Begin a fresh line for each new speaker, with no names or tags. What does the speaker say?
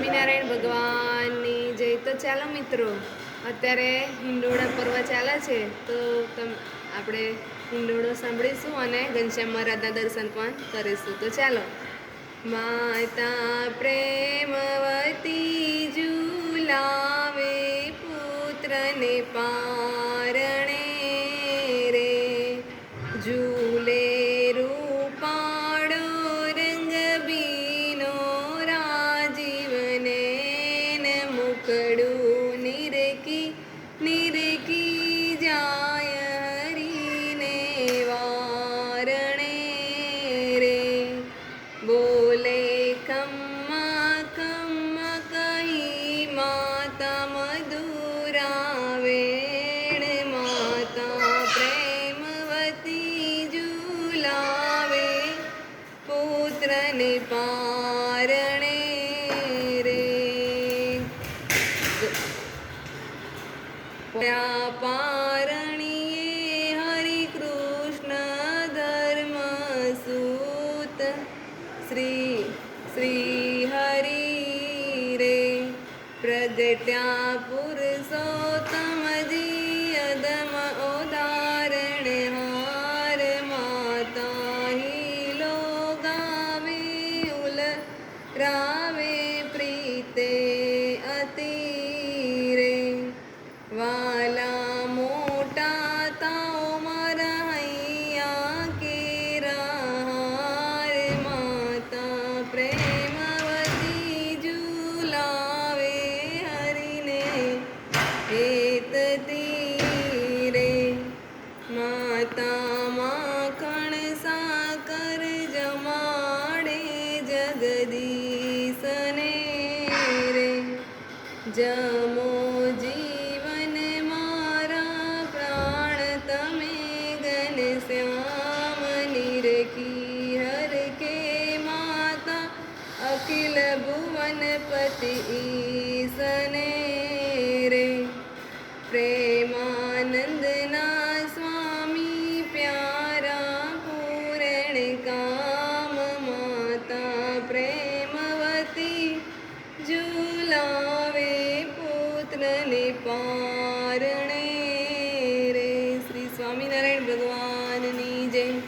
સ્વામિનારાયણ ભગવાનની જય. તો ચાલો મિત્રો, અત્યારે હિંડોળા પર્વ ચાલે છે, તો આપણે હિંડોળો સાંભળીશું અને ઘનશ્યામ મહારાજના દર્શન પણ કરીશું. તો ચાલો. માતા પ્રેમવતી ઝુલાવે પુત્રને પારણે રે, ઝૂલે રૂપાળો રંગબીનો રાજીવને મુકડું નિરકી નિરકી જાય હરીને વારણે રે, બોલે ખમ્મા ખમ્મા કહી માતા મધુરા વેણ, માતા પ્રેમવતી ઝુલાવે પુત્રને પારણે રે. પારણીએ હરિ કૃષ્ણ ધર્મ સૂત શ્રી શ્રી હરિ રે, પ્રગટ્યા પુરુષોત્તમજી અદમ ઉદાહરણ હાર, માતા હિલો ગાવે ઉલ રાવે પ્રીતે અતિ રે, વાલા મોટા તાઓ મારા હૈયા કેરા હાર, માતા પ્રેમવતી ઝુલાવે હરિને હેતથી રે, માતા માખણ સાકર જમાડે જગદીશને રે, જમો જીવન મારા પ્રાણ તમે ઘનશ્યામ નિરખી હર કે, માતા અખિલ ભુવનપતિ ઈશને